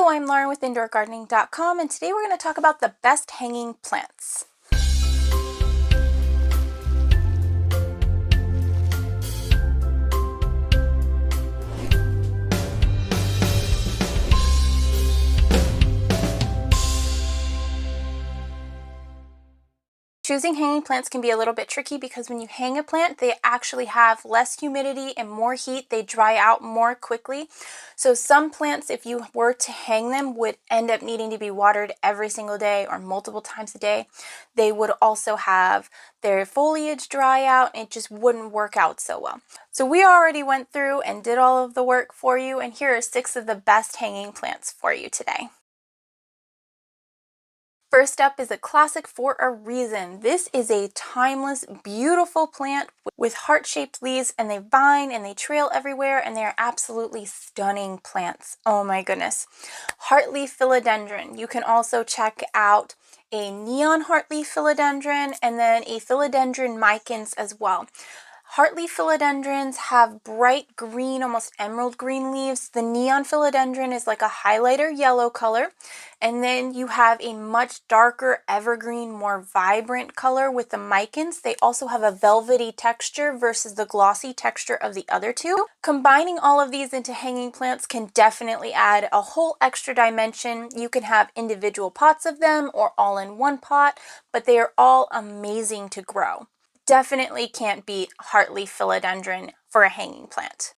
Hello, I'm Lauren with IndoorGardening.com, and today we're going to talk about the best hanging plants. Choosing hanging plants can be a little bit tricky because when you hang a plant, they actually have less humidity and more heat. They dry out more quickly. So some plants, if you were to hang them, would end up needing to be watered every single day or multiple times a day. They would also have their foliage dry out, and it just wouldn't work out so well. So we already went through and did all of the work for you, and here are 6 of the best hanging plants for you today. First up is a classic for a reason. This is a timeless, beautiful plant with heart-shaped leaves, and they vine and they trail everywhere, and they are absolutely stunning plants. Oh my goodness. Heartleaf Philodendron. You can also check out a neon heartleaf philodendron and then a philodendron micans as well. Heartleaf philodendrons have bright green, almost emerald green leaves. The neon philodendron is like a highlighter yellow color. And then you have a much darker evergreen, more vibrant color with the micans. They also have a velvety texture versus the glossy texture of the other two. Combining all of these into hanging plants can definitely add a whole extra dimension. You can have individual pots of them or all in one pot, but they are all amazing to grow. Definitely can't beat Heartleaf Philodendron for a hanging plant.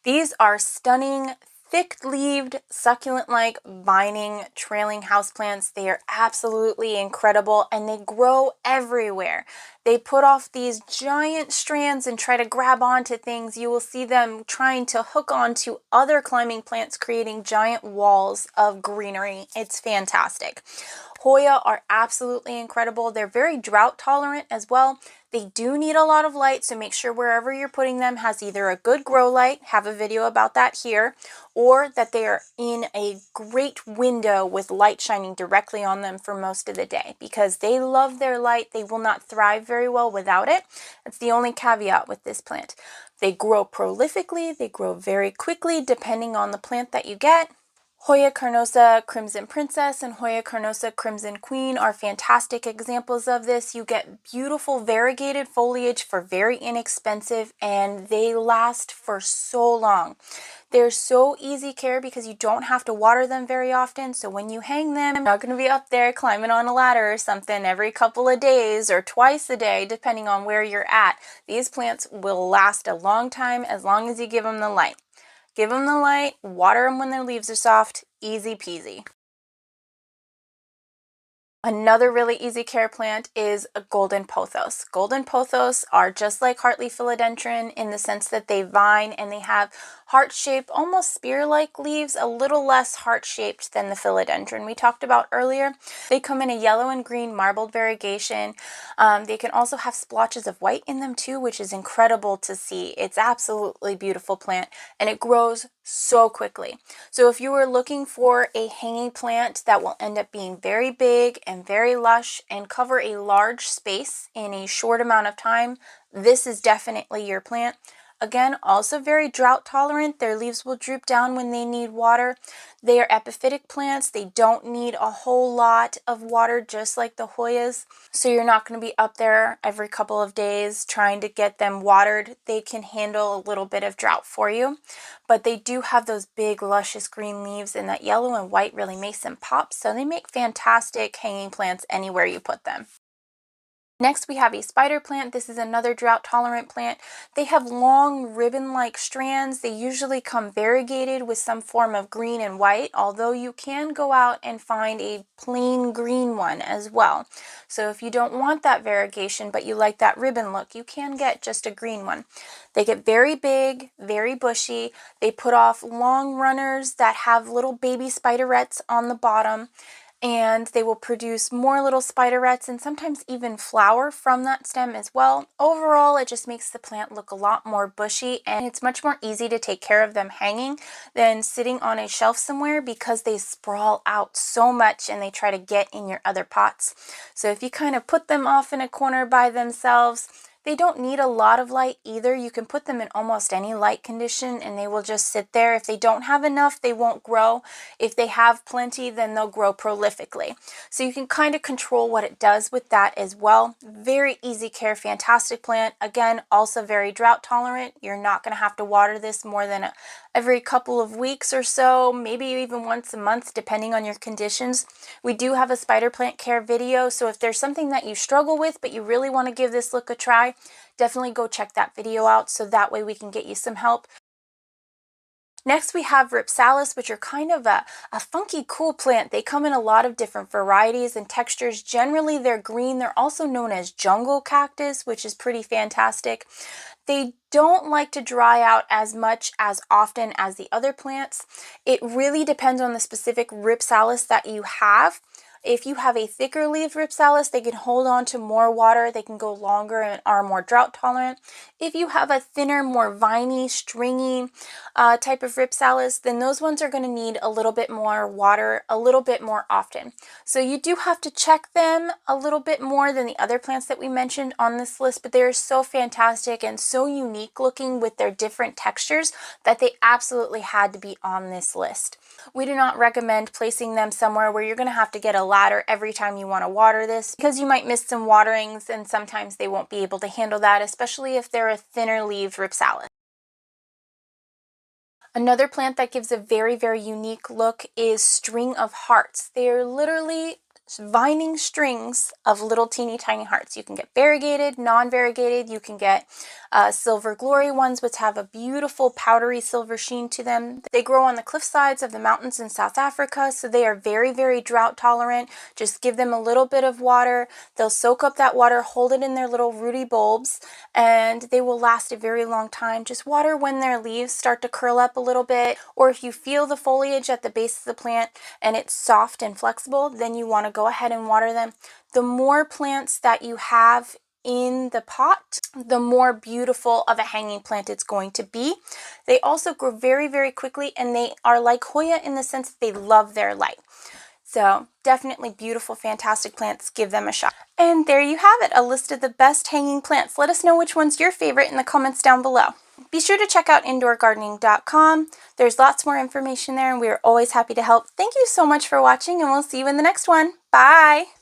These are stunning, thick-leaved, succulent-like, vining, trailing houseplants. They are absolutely incredible, and they grow everywhere. They put off these giant strands and try to grab onto things. You will see them trying to hook onto other climbing plants, creating giant walls of greenery. It's fantastic. Hoya are absolutely incredible. They're very drought tolerant as well. They do need a lot of light, so make sure wherever you're putting them has either a good grow light, have a video about that here, or that they are in a great window with light shining directly on them for most of the day, because they love their light. They will not thrive very well without it. That's the only caveat with this plant. They grow prolifically, they grow very quickly depending on the plant that you get. Hoya carnosa Crimson Princess and Hoya carnosa Crimson Queen are fantastic examples of this. You get beautiful variegated foliage for very inexpensive, and they last for so long. They're so easy care because you don't have to water them very often, so when you hang them, you're not going to be up there climbing on a ladder or something every couple of days or twice a day, depending on where you're at. These plants will last a long time as long as you give them the light. Give them the light, water them when their leaves are soft, easy peasy. Another really easy care plant is a golden pothos. Golden pothos are just like Heartleaf Philodendron in the sense that they vine and they have heart-shaped, almost spear-like leaves, a little less heart-shaped than the philodendron we talked about earlier. They come in a yellow and green marbled variegation. They can also have splotches of white in them too, which is incredible to see. It's absolutely beautiful plant, and it grows so quickly. So if you were looking for a hanging plant that will end up being very big and very lush and cover a large space in a short amount of time, this is definitely your plant. Again, also very drought tolerant. Their leaves will droop down when they need water. They are epiphytic plants. They don't need a whole lot of water, just like the Hoyas. So you're not going to be up there every couple of days trying to get them watered. They can handle a little bit of drought for you. But they do have those big, luscious green leaves, and that yellow and white really makes them pop. So they make fantastic hanging plants anywhere you put them. Next, we have a spider plant. This is another drought-tolerant plant. They have long ribbon-like strands. They usually come variegated with some form of green and white, although you can go out and find a plain green one as well. So if you don't want that variegation, but you like that ribbon look, you can get just a green one. They get very big, very bushy. They put off long runners that have little baby spiderets on the bottom, and they will produce more little spiderets and sometimes even flower from that stem as well. Overall, it just makes the plant look a lot more bushy, and it's much more easy to take care of them hanging than sitting on a shelf somewhere because they sprawl out so much and they try to get in your other pots. So if you kind of put them off in a corner by themselves, They don't need a lot of light either. You can put them in almost any light condition and they will just sit there. If they don't have enough, they won't grow. If they have plenty, then they'll grow prolifically. So you can kind of control what it does with that as well. Very easy care, fantastic plant. Again, also very drought tolerant. You're not going to have to water this more than every couple of weeks or so, maybe even once a month, depending on your conditions. We do have a spider plant care video, so if there's something that you struggle with, but you really want to give this look a try, definitely go check that video out so that way we can get you some help. Next, we have Rhipsalis, which are kind of a funky, cool plant. They come in a lot of different varieties and textures. Generally, they're green. They're also known as jungle cactus, which is pretty fantastic. They don't like to dry out as much as often as the other plants. It really depends on the specific Rhipsalis that you have. If you have a thicker leaf Rhipsalis, they can hold on to more water, they can go longer and are more drought tolerant. If you have a thinner, more viney, stringy type of Rhipsalis, then those ones are going to need a little bit more water, a little bit more often. So you do have to check them a little bit more than the other plants that we mentioned on this list, but they're so fantastic and so unique looking with their different textures that they absolutely had to be on this list. We do not recommend placing them somewhere where you're going to have to get a ladder every time you want to water this, because you might miss some waterings and sometimes they won't be able to handle that, especially if they're a thinner leaved Rhipsalis. Another plant that gives a very, very unique look is String of Hearts. They are literally vining strings of little teeny tiny hearts. You can get variegated, non-variegated. You can get silver glory ones, which have a beautiful powdery silver sheen to them. They grow on the cliff sides of the mountains in South Africa, so they are very, very drought tolerant. Just give them a little bit of water. They'll soak up that water, hold it in their little rooty bulbs, and they will last a very long time. Just water when their leaves start to curl up a little bit, or if you feel the foliage at the base of the plant and it's soft and flexible, then you want to go ahead and water them. The more plants that you have in the pot, the more beautiful of a hanging plant it's going to be. They also grow very, very quickly, and they are like Hoya in the sense that they love their light. So definitely beautiful, fantastic plants. Give them a shot. And there you have it, a list of the best hanging plants. Let us know which one's your favorite in the comments down below. Be sure to check out indoorgardening.com. There's lots more information there, and we are always happy to help. Thank you so much for watching, and we'll see you in the next one. Bye!